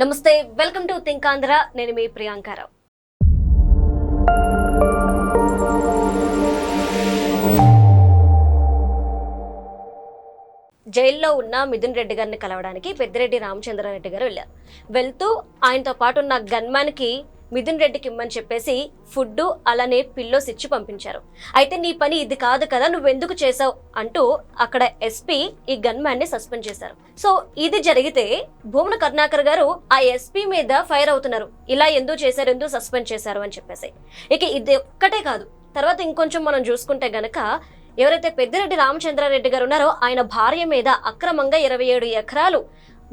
నమస్తే, welcome to think Andhra. నేను మీ ప్రియాంకారావు. జైల్లో ఉన్న మిథున్ రెడ్డి గారిని కలవడానికి పెద్దిరెడ్డి రామచంద్రారెడ్డి గారు వెళ్ళారు. వెళ్తూ ఆయనతో పాటు ఉన్న గన్మ్యాన్కి మిథున్ రెడ్డికి ఇమ్మని చెప్పేసి ఫుడ్ అలానే పిల్లోస్ ఇచ్చి పంపించారు. అయితే నీ పని ఇది కాదు కదా, నువ్వెందుకు చేసావు అంటూ అక్కడ ఎస్పీ ఈ గన్మ్యాన్ని సస్పెండ్ చేశారు. సో ఇది జరిగితే భూమన కరుణాకర్ గారు ఆ ఎస్పీ మీద ఫైర్ అవుతున్నారు. ఇలా ఎందుకు చేశారు, ఎందుకు సస్పెండ్ చేశారు అని చెప్పేసి. ఇక ఇది ఒక్కటే కాదు, తర్వాత ఇంకొంచెం మనం చూసుకుంటే గనక ఎవరైతే పెద్దిరెడ్డి రామచంద్రారెడ్డి గారు ఉన్నారో ఆయన భార్య మీద అక్రమంగా 27 ఎకరాలు,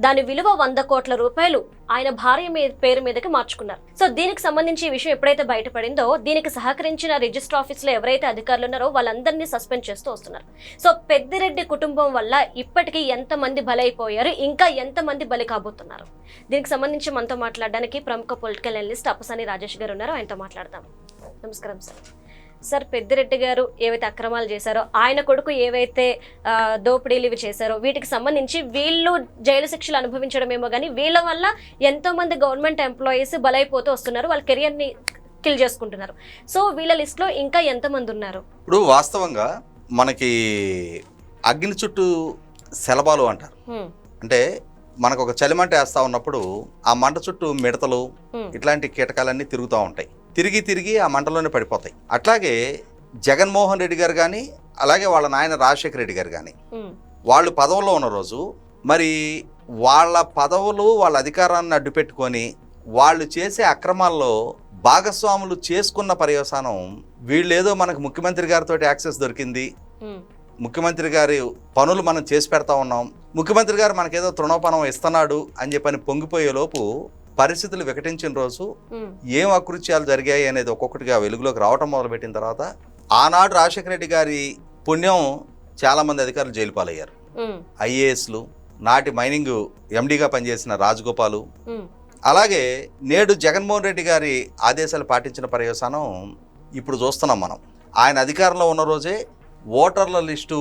దాని విలువ 100 కోట్ల రూపాయలు ఆయన భార్య పేరు మీదకి మార్చుకున్నారు. సో దీనికి సంబంధించి ఈ విషయం ఎప్పుడైతే బయటపడిందో దీనికి సహకరించిన రిజిస్టర్ ఆఫీస్లో ఎవరైతే అధికారులు ఉన్నారో వాళ్ళందరినీ సస్పెండ్ చేస్తూ వస్తున్నారు. సో పెద్దిరెడ్డి కుటుంబం వల్ల ఇప్పటికీ ఎంతమంది బలైపోయారు, ఇంకా ఎంతమంది బలి కాబోతున్నారు, దీనికి సంబంధించి మనతో మాట్లాడడానికి ప్రముఖ పొలిటికల్ అనలిస్ట్ అప్పసాని రాజేష్ గారు ఉన్నారు. ఆయనతో మాట్లాడదాం. నమస్కారం సార్. సార్, పెద్దిరెడ్డి గారు ఏవైతే అక్రమాలు చేశారో, ఆయన కొడుకు ఏవైతే దోపిడీలు ఇవి చేశారో వీటికి సంబంధించి వీళ్ళు జైలు శిక్షలు అనుభవించడమేమో కానీ వీళ్ళ వల్ల ఎంతో మంది గవర్నమెంట్ ఎంప్లాయీస్ బలైపోతూ వస్తున్నారు, వాళ్ళ కెరియర్ని కిల్ చేసుకుంటున్నారు. సో వీళ్ళ లిస్ట్లో ఇంకా ఎంతమంది ఉన్నారు? ఇప్పుడు వాస్తవంగా మనకి అగ్ని చుట్టూ శలభాలు అంటారు. అంటే మనకు ఒక చలిమంట వేస్తా ఉన్నప్పుడు ఆ మంట చుట్టూ మిడతలు ఇట్లాంటి కీటకాలన్నీ తిరుగుతూ ఉంటాయి. తిరిగి ఆ మంటలోనే పడిపోతాయి. అట్లాగే జగన్మోహన్ రెడ్డి గారు కానీ అలాగే వాళ్ళ నాయన రాజశేఖర రెడ్డి గారు కానీ వాళ్ళు పదవుల్లో ఉన్న రోజు మరి వాళ్ళ పదవులు వాళ్ళ అధికారాన్ని అడ్డుపెట్టుకొని వాళ్ళు చేసే అక్రమాల్లో భాగస్వాములు చేసుకున్న పర్యవసానం వీళ్ళేదో మనకు ముఖ్యమంత్రి గారితో యాక్సెస్ దొరికింది, ముఖ్యమంత్రి గారి పనులు మనం చేసి పెడతా ఉన్నాం, ముఖ్యమంత్రి గారు మనకేదో తృణోపనం ఇస్తున్నాడు అని చెప్పని పొంగిపోయే లోపు పరిస్థితులు వికటించిన రోజు ఏం అకృత్యాలు జరిగాయి అనేది ఒక్కొక్కటిగా వెలుగులోకి రావటం మొదలుపెట్టిన తర్వాత ఆనాడు రాజశేఖర రెడ్డి గారి పుణ్యం చాలా మంది అధికారులు జైలు పాలయ్యారు. ఐఏఎస్లు, నాటి మైనింగ్ ఎండీగా పనిచేసిన రాజగోపాలు, అలాగే నేడు జగన్మోహన్ రెడ్డి గారి ఆదేశాలు పాటించిన పర్యవసానం ఇప్పుడు చూస్తున్నాం మనం. ఆయన అధికారంలో ఉన్న రోజే ఓటర్ల లిస్టు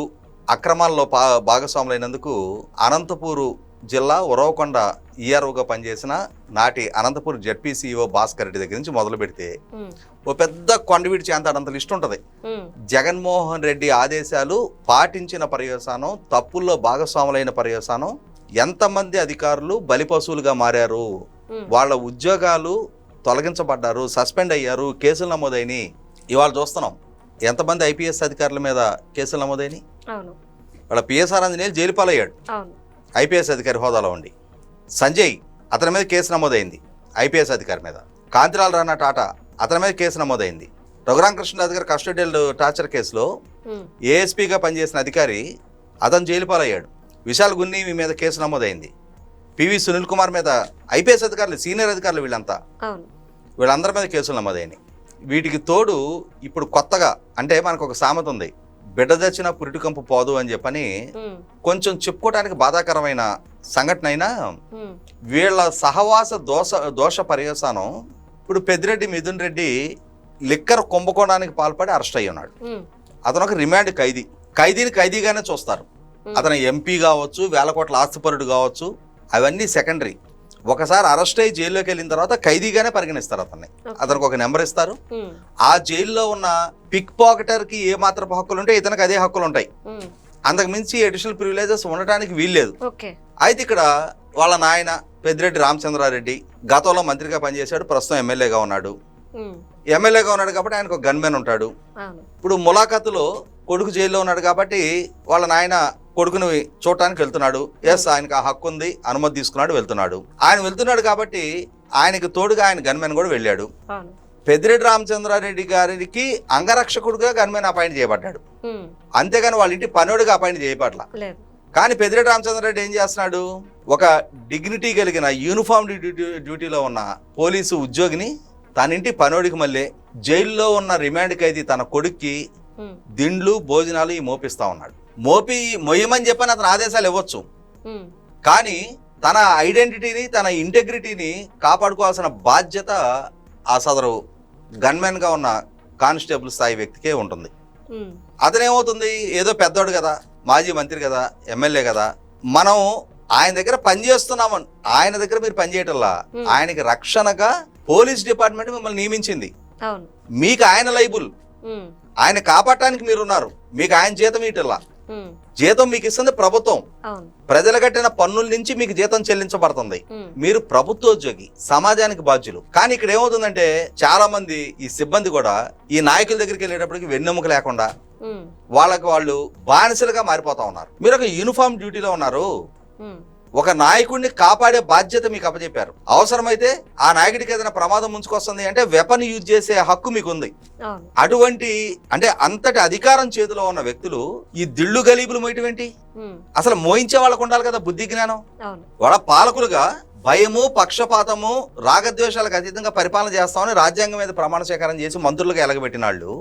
అక్రమాల్లో భాగస్వాములైనందుకు అనంతపూరు జిల్లా ఉరవకొండ ఈఆర్ఓగా పనిచేసిన నాటి అనంతపూర్ జడ్పీసీఓ భాస్కర్ రెడ్డి దగ్గర నుంచి మొదలు పెడితే ఓ పెద్ద కొండవీడి చేంతాడంత లిస్ట్ ఉంటుంది. జగన్మోహన్ రెడ్డి ఆదేశాలు పాటించిన పర్యవసానం, తప్పుల్లో భాగస్వాములైన పర్యవసానం ఎంతమంది అధికారులు బలిపశువులుగా మారారు, వాళ్ళ ఉద్యోగాలు తొలగించబడ్డారు, సస్పెండ్ అయ్యారు, కేసులు నమోదైనవి. ఇవాళ చూస్తున్నాం ఎంతమంది ఐపీఎస్ అధికారుల మీద కేసులు నమోదైనవి. వాళ్ళ పిఎస్ఆర్ ఆంజనేయులు జైలు పాలయ్యాడు ఐపీఎస్ అధికారి హోదాలో ఉండి. సంజయ్ అతని మీద కేసు నమోదైంది ఐపీఎస్ అధికారి మీద. కాంతిలాల్ రాణా టాటా అతని మీద కేసు నమోదైంది. రఘురామకృష్ణరాజు గారి కస్టోడియల్ టార్చర్ కేసులో ఏఎస్పీగా పనిచేసిన అధికారి అతను జైలు పాలయ్యాడు. విశాల్ గున్ని మీద కేసు నమోదైంది. పివి సునీల్ కుమార్ మీద ఐపీఎస్ అధికారులు, సీనియర్ అధికారులు వీళ్ళందరి మీద కేసులు నమోదైనాయి. వీటికి తోడు ఇప్పుడు కొత్తగా అంటే మనకు ఒక సామెత ఉంది, బిడ్డ తెచ్చిన పురిటి కంపు పోదు అని చెప్పని. కొంచెం చెప్పుకోవడానికి బాధాకరమైన సంఘటన అయినా వీళ్ళ సహవాస దోష పర్యవసానం ఇప్పుడు పెద్దిరెడ్డి మిథున్ రెడ్డి లిక్కర్ కుంభకోణానికి పాల్పడి అరెస్ట్ అయ్యి ఉన్నాడు. అతను ఒక రిమాండ్ ఖైదీని ఖైదీగానే చూస్తారు. అతను ఎంపీ కావచ్చు, వేల కోట్ల ఆస్తిపరుడు కావచ్చు, అవన్నీ సెకండరీ. ఒకసారి అరెస్ట్ అయ్యి జైల్లోకి వెళ్ళిన తర్వాత ఖైదీగానే పరిగణిస్తారు అతన్ని. అతనికి ఒక నెంబర్ ఇస్తారు. ఆ జైల్లో ఉన్న పిక్ పాకెటర్కి ఏ మాత్రపు హక్కులు ఉంటాయి ఇతనికి అదే హక్కులు ఉంటాయి. అంతకు మించి అడిషనల్ ప్రివిలేజెస్ ఉండటానికి వీల్లేదు. అయితే ఇక్కడ వాళ్ళ నాయన పెద్దిరెడ్డి రామచంద్రారెడ్డి గతంలో మంత్రిగా పనిచేశాడు, ప్రస్తుతం ఎమ్మెల్యేగా ఉన్నాడు. కాబట్టి ఆయనకు ఒక గన్మెన్ ఉంటాడు. ఇప్పుడు ములాఖాతులో కొడుకు జైల్లో ఉన్నాడు కాబట్టి వాళ్ళ నాయన కొడుకుని చూడటానికి వెళ్తున్నాడు. ఎస్, ఆయనకు ఆ హక్కు ఉంది, అనుమతి తీసుకున్నాడు, ఆయన వెళ్తున్నాడు కాబట్టి ఆయనకు తోడుగా ఆయన గన్మెన్ కూడా వెళ్ళాడు. పెద్దిరెడ్డి రామచంద్రారెడ్డి గారికి అంగరక్షకుడుగా గన్మెన్ అపాయింట్ చేయబడ్డాడు. అంతేగాని వాళ్ళ ఇంటి పనోడుగా అపాయింట్ చేయబట్ల. కానీ పెద్దిరెడ్డి రామచంద్రారెడ్డి ఏం చేస్తున్నాడు, ఒక డిగ్నిటీ కలిగిన యూనిఫామ్ డ్యూటీలో ఉన్న పోలీసు ఉద్యోగిని తన ఇంటి పనోడికి మళ్ళీ జైల్లో ఉన్న రిమాండ్ ఖైదీ తన కొడుక్కి దిండ్లు భోజనాలు మోపిస్తా ఉన్నాడు. మొయ్యమని చెప్పని అతను ఆదేశాలు ఇవ్వచ్చు, కానీ తన ఐడెంటిటీని, తన ఇంటెగ్రిటీని కాపాడుకోవాల్సిన బాధ్యత ఆ సదరు గన్మెన్ గా ఉన్న కానిస్టేబుల్ స్థాయి వ్యక్తికే ఉంటుంది. అతనేమవుతుంది, ఏదో పెద్దోడు కదా, మాజీ మంత్రి కదా, ఎమ్మెల్యే కదా, మనం ఆయన దగ్గర పనిచేస్తున్నామని ఆయన దగ్గర మీరు పనిచేయటంలా ఆయనకి రక్షణగా పోలీస్ డిపార్ట్మెంట్ మిమ్మల్ని నియమించింది. అవును. మీకు ఆయన లైబుల్, ఆయన కాపాడటానికి మీరున్నారు. మీకు ఆయన జీతం ఇటల్లా, జీతం మీకు ఇస్తుంది ప్రభుత్వం. ప్రజలు కట్టిన పన్నుల నుంచి మీకు జీతం చెల్లించబడుతుంది. మీరు ప్రభుత్వోద్యోగి, సమాజానికి బాధ్యులు. కానీ ఇక్కడ ఏమవుతుందంటే చాలా మంది ఈ సిబ్బంది కూడా ఈ నాయకుల దగ్గరికి వెళ్ళేటప్పటికి వెన్నెముక లేకుండా వాళ్ళకి వాళ్ళు బానిసలుగా మారిపోతా ఉన్నారు. మీరు ఒక యూనిఫామ్ డ్యూటీలో ఉన్నారు, ఒక నాయకుడిని కాపాడే బాధ్యత మీకు అప్పచెప్పారు. అవసరమైతే ఆ నాయకుడికి ఏదైనా ప్రమాదం ముంచుకొస్తుంది అంటే వెపన్ యూజ్ చేసే హక్కు మీకు ఉంది. అటువంటి అంటే అంతటి అధికారం చేతిలో ఉన్న వ్యక్తులు ఈ దిళ్ళు గలీబులు మోయటం ఏంటి? అసలు మోయించే వాళ్ళకు ఉండాలి కదా బుద్ధి జ్ఞానం. వాళ్ళ పాలకులుగా భయము, పక్షపాతము, రాగద్వేషాలకు అతీతంగా పరిపాలన చేస్తామని రాజ్యాంగం మీద ప్రమాణ స్వీకారం చేసి మంత్రులుగా ఎలగబెట్టిన వాళ్ళు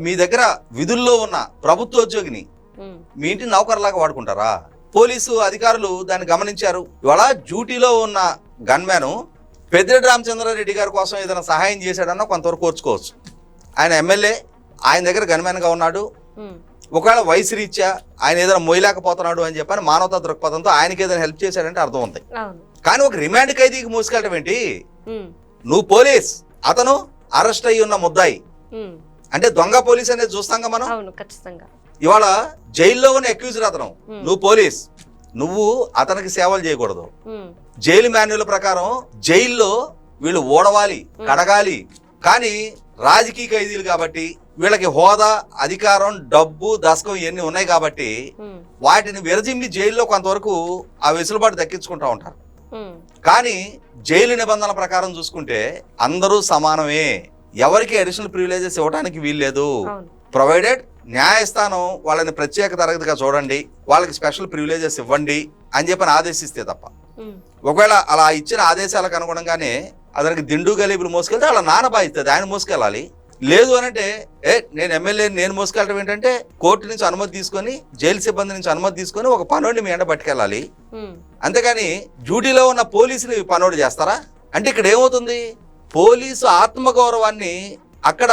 మీ దగ్గర విధుల్లో ఉన్న ప్రభుత్వోద్యోగిని మీ ఇంటి నౌకర్లాగా వాడుకుంటారా? పోలీసు అధికారులు దాన్ని గమనించారు. ఇవాళ డ్యూటీలో ఉన్న గన్మ్యాన్ పెద్దిరెడ్డి రామచంద్రారెడ్డి గారి కోసం ఏదైనా సహాయం చేశాడన్నా కొంతవరకు కోర్చుకోవచ్చు. ఆయన ఎమ్మెల్యే, ఆయన దగ్గర గన్మ్యాన్ గా ఉన్నాడు. ఒకవేళ వయసు రీత్యా ఆయన ఏదైనా మొయ్యలేకపోతున్నాడు అని చెప్పని మానవతా దృక్పథంతో ఆయనకి ఏదైనా హెల్ప్ చేశాడంటే అర్థం ఉంది. కానీ ఒక రిమాండ్ ఖైదీకి మోసుకెళ్ళటం ఏంటి? నువ్వు పోలీస్, అతను అరెస్ట్ అయ్యి ఉన్న ముద్దాయి. అంటే దొంగ పోలీస్ అనేది చూస్తాంగా మనం. ఇవాళ జైల్లో ఉన్న అక్యూజ్డ్ అతను, నువ్వు పోలీస్, నువ్వు అతనికి సేవలు చేయకూడదు. జైలు మాన్యువల్ ప్రకారం జైల్లో వీళ్ళు ఓడవాలి, కడగాలి. కానీ రాజకీయ ఖైదీలు కాబట్టి వీళ్ళకి హోదా, అధికారం, డబ్బు, దశకం ఇవన్నీ ఉన్నాయి కాబట్టి వాటిని విరజిమ్మి జైల్లో కొంతవరకు ఆ వెసులుబాటు దక్కించుకుంటా ఉంటారు. కానీ జైలు నిబంధనల ప్రకారం చూసుకుంటే అందరూ సమానమే, ఎవరికి అడిషనల్ ప్రివిలేజెస్ ఇవ్వడానికి వీల్లేదు. ప్రొవైడెడ్ న్యాయస్థానం వాళ్ళని ప్రత్యేక తరగతిగా చూడండి, వాళ్ళకి స్పెషల్ ప్రివిలేజెస్ ఇవ్వండి అని చెప్పని ఆదేశిస్తే తప్ప, ఒకవేళ అలా ఇచ్చిన ఆదేశాలకు అనుగుణంగానే అతనికి దిండు గలీబులు మోసుకెళ్తే వాళ్ళ నాన్న బాధిస్తుంది, ఆయన మోసుకెళ్ళాలి. లేదు అనంటే నేను ఎమ్మెల్యే నేను మోసుకెళ్ళడం ఏంటంటే కోర్టు నుంచి అనుమతి తీసుకొని, జైలు సిబ్బంది నుంచి అనుమతి తీసుకొని ఒక పనోడిని మీ ఎండ పట్టుకెళ్ళాలి. అంతేగాని డ్యూటీలో ఉన్న పోలీసుని పనోడు చేస్తారా? అంటే ఇక్కడ ఏమవుతుంది, పోలీసు ఆత్మగౌరవాన్ని అక్కడ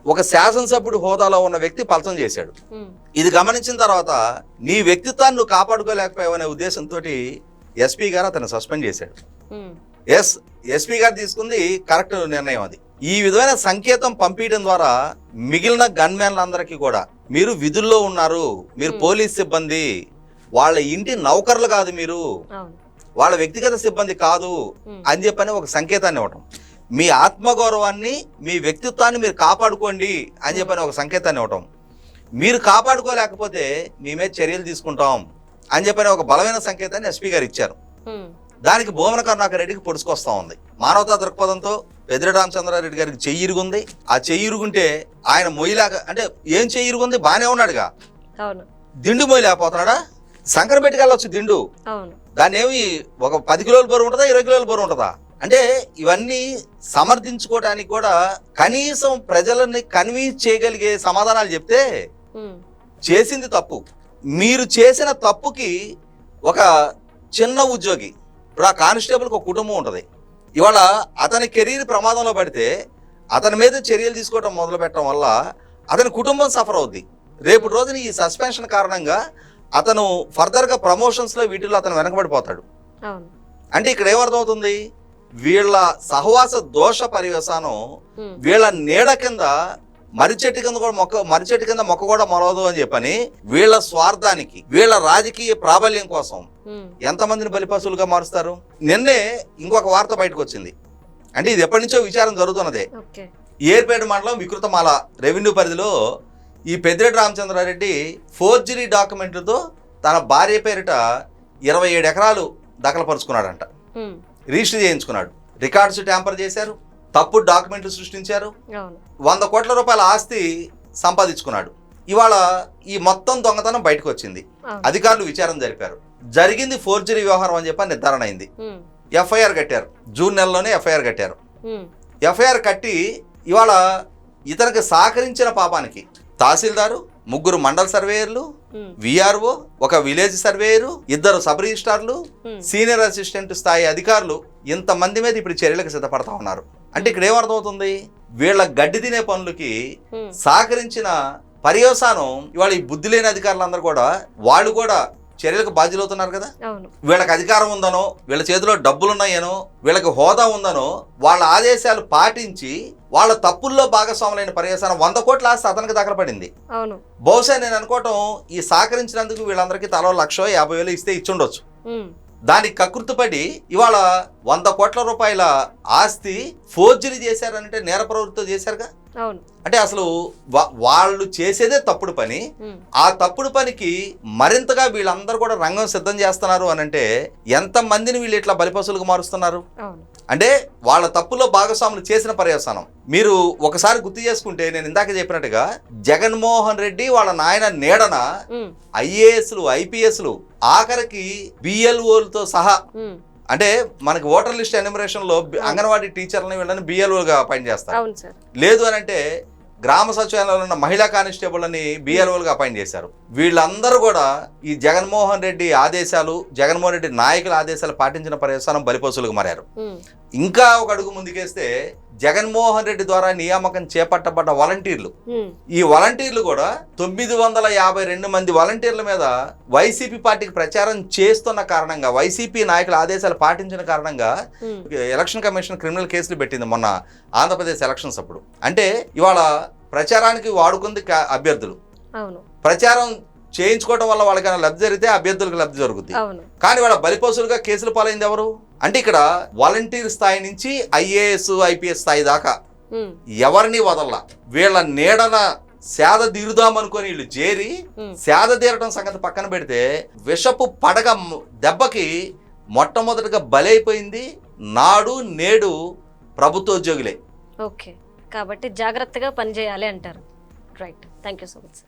ఒక శాసనసభ్యుడు హోదాలో ఉన్న వ్యక్తి పలచం చేశాడు. ఇది గమనించిన తర్వాత నీ వ్యక్తిత్వాన్ని నువ్వు కాపాడుకోలేకపోయావనే ఉద్దేశంతో ఎస్పీ గారు అతను సస్పెండ్ చేశాడు. ఎస్పీ గారు తీసుకుంది కరెక్ట్ నిర్ణయం. అది ఈ విధమైన సంకేతం పంపించడం ద్వారా మిగిలిన గన్మ్యాన్లందరికీ కూడా మీరు విధుల్లో ఉన్నారు, మీరు పోలీస్ సిబ్బంది, వాళ్ళ ఇంటి నౌకర్లు కాదు, మీరు వాళ్ళ వ్యక్తిగత సిబ్బంది కాదు అని చెప్పని ఒక సంకేతాన్ని ఇవ్వటం. మీ ఆత్మగౌరవాన్ని, మీ వ్యక్తిత్వాన్ని మీరు కాపాడుకోండి అని చెప్పని ఒక సంకేతాన్ని ఇవ్వటం. మీరు కాపాడుకోలేకపోతే మీ మీద చర్యలు తీసుకుంటాం అని చెప్పని ఒక బలమైన సంకేతాన్ని ఎస్పీ గారు ఇచ్చారు. దానికి భూమన కరుణాకర్ రెడ్డికి పొడుచుకొస్తా ఉంది. మానవతా దృక్పథంతో పెద్దిరెడ్డి రామచంద్రారెడ్డి గారికి చెయ్యి ఇరుగుంది. ఆ చెయ్యి ఇరుగుంటే ఆయన మొయ్యలాగా, అంటే ఏం చెయ్యి ఇరుగుంది, బానే ఉన్నాడుగా, దిండు మొయ్యలేకపోతున్నాడా? సంకర పెట్టుకెళ్ళొచ్చు దిండు, దాన్ని ఏమి ఒక 10 కిలోల బరువు ఉంటుందా, 20 కిలోల బరువు ఉంటుందా? అంటే ఇవన్నీ సమర్థించుకోవడానికి కూడా కనీసం ప్రజలని కన్విన్స్ చేయగలిగే సమాధానాలు చెప్తే చేసింది తప్పు. మీరు చేసిన తప్పుకి ఒక చిన్న ఉద్యోగి, ఇప్పుడు ఆ కానిస్టేబుల్కి ఒక కుటుంబం ఉంటుంది. ఇవాళ అతని కెరీర్ ప్రమాదంలో పడితే అతని మీద చర్యలు తీసుకోవడం మొదలు పెట్టడం వల్ల అతని కుటుంబం సఫర్ అవుద్ది. రేపు రోజున ఈ సస్పెన్షన్ కారణంగా అతను ఫర్దర్గా ప్రమోషన్స్లో వీటిల్లో అతను వెనకబడిపోతాడు. అంటే ఇక్కడ ఏమర్థమవుతుంది, వీళ్ళ సహవాస దోష పర్యవసానం వీళ్ళ నీడ కింద మరిచెట్టు కింద మొక్క కూడా మొలవదు అని చెప్పని వీళ్ళ స్వార్థానికి, వీళ్ళ రాజకీయ ప్రాబల్యం కోసం ఎంతమందిని బలిపశువులుగా మారుస్తారు. నిన్నే ఇంకొక వార్త బయటకు వచ్చింది. అంటే ఇది ఎప్పటి నుంచో విచారం జరుగుతున్నదే. ఏర్పేట మండలం వికృతమాల రెవెన్యూ పరిధిలో ఈ పెద్దిరెడ్డి రామచంద్రారెడ్డి ఫోర్జరీ డాక్యుమెంట్లతో తన భార్య పేరిట 27 ఎకరాలు దఖలుపరుచుకున్నాడంట. రిజిస్టర్ చేయించుకున్నాడు, రికార్డ్స్ ట్యాంపర్ చేశారు, తప్పుడు డాక్యుమెంట్లు సృష్టించారు, 100 కోట్ల రూపాయల ఆస్తి సంపాదించుకున్నాడు. ఇవాళ ఈ మొత్తం దొంగతనం బయటకు వచ్చింది. అధికారులు విచారణ జరిపారు. జరిగింది ఫోర్జరీ వ్యవహారం అని చెప్పి నిర్ధారణ అయింది. ఎఫ్ఐఆర్ కట్టారు, జూన్ నెలలోనే ఎఫ్ఐఆర్ కట్టారు. ఎఫ్ఐఆర్ కట్టి ఇవాళ ఇతనికి సహకరించిన పాపానికి తహసీల్దారు, 3 మండల సర్వేయర్లు, విఆర్ఓ, ఒక విలేజ్ సర్వేయరు, 2 సబ్ రిజిస్ట్రార్లు, సీనియర్ అసిస్టెంట్ స్థాయి అధికారులు, ఇంతమంది మీద ఇప్పుడు చర్యలకు సిద్ధపడతా ఉన్నారు. అంటే ఇక్కడ ఏమర్థమవుతుంది, వీళ్ళ గడ్డి తినే పనులకి సహకరించిన పర్యవసానం ఇవాళ ఈ బుద్ధి లేని అధికారులందరూ కూడా వాళ్ళు కూడా చర్యలకు బాధ్యులవుతున్నారు కదా. అవును. వీళ్ళకి అధికారం ఉందనో, వీళ్ళ చేతిలో డబ్బులున్నాయనో, వీళ్ళకి హోదా ఉందనో వాళ్ళ ఆదేశాలు పాటించి వాళ్ళ తప్పుల్లో భాగస్వాములైన పర్యవసానం 100 కోట్ల ఆస్తి అతనికి దక్కలపడింది. అవును. బహుశా నేను అనుకోవటం ఈ సహకరించినందుకు వీళ్ళందరికీ తలో 1,50,000 ఇస్తే ఇచ్చుండొచ్చు. దానికి కకృతిపడి ఇవాళ 100 కోట్ల రూపాయల ఆస్తి ఫోర్జరీ చేశారంటే నేర ప్రవృత్తి చేశారుగా. అవును. అంటే అసలు వాళ్ళు చేసేదే తప్పుడు పని. ఆ తప్పుడు పనికి మరింతగా వీళ్ళందరూ కూడా రంగం సిద్ధం చేస్తున్నారు అని అంటే ఎంత మందిని వీళ్ళు ఇట్లా బలిపశువులకు మారుస్తున్నారు. అంటే వాళ్ళ తప్పులో భాగస్వాములు చేసిన పర్యవసానం మీరు ఒకసారి గుర్తు చేసుకుంటే, నేను ఇందాక చెప్పినట్టుగా జగన్మోహన్ రెడ్డి వాళ్ళ నాయన నీడన ఐఏఎస్లు, ఐపీఎస్లు, ఆఖరికి బిఎల్ఓలతో సహా, అంటే మనకి ఓటర్ లిస్ట్ ఎన్యూమరేషన్ లో అంగన్వాడీ టీచర్లని వీళ్ళని బిఎల్ఓలుగా అపాయింట్ చేస్తారు. లేదు అని అంటే గ్రామ సచివాలయంలో ఉన్న మహిళా కానిస్టేబుల్ అని బిఎల్ఓలుగా అపాయింట్ చేశారు. వీళ్ళందరూ కూడా ఈ జగన్మోహన్ రెడ్డి ఆదేశాలు, జగన్మోహన్ రెడ్డి నాయకుల ఆదేశాలు పాటించిన పర్యవసానం బలిపశువులకు మారారు. ఇంకా ఒక అడుగు ముందుకేస్తే జగన్మోహన్ రెడ్డి ద్వారా నియామకం చేపట్టబడ్డ వాలంటీర్లు, ఈ వాలంటీర్లు కూడా 952 మంది వాలంటీర్ల మీద వైసీపీ పార్టీకి ప్రచారం చేస్తున్న కారణంగా, వైసీపీ నాయకుల ఆదేశాలు పాటించిన కారణంగా ఎలక్షన్ కమిషన్ క్రిమినల్ కేసులు పెట్టింది మొన్న ఆంధ్రప్రదేశ్ ఎలక్షన్స్ అప్పుడు. అంటే ఇవాళ ప్రచారానికి వాడుకుంది అభ్యర్థులు, ప్రచారం చేయించుకోవడం వల్ల వాళ్ళకైనా లబ్ధి జరిగితే అభ్యర్థులకు లబ్ధి జరుగుతుంది. కానీ వాళ్ళ బలిపశులుగా కేసులు పాలైంది ఎవరు అంటే ఇక్కడ వాలంటీర్ స్థాయి నుంచి ఐఏఎస్, ఐపీఎస్ స్థాయి దాకా ఎవరిని వదల్లా. వీళ్ళ నీడన సేద తీరుదామనుకొని వీళ్ళు చేరి సేద తీరడం సంగతి పక్కన పెడితే విషపు పడగ దెబ్బకి మొట్టమొదటిగా బలైపోయింది నాడు నేడు ప్రభుత్వోద్యోగులే. ఓకే, కాబట్టి జాగ్రత్తగా పనిచేయాలి అంటారు. Right, thank you so much.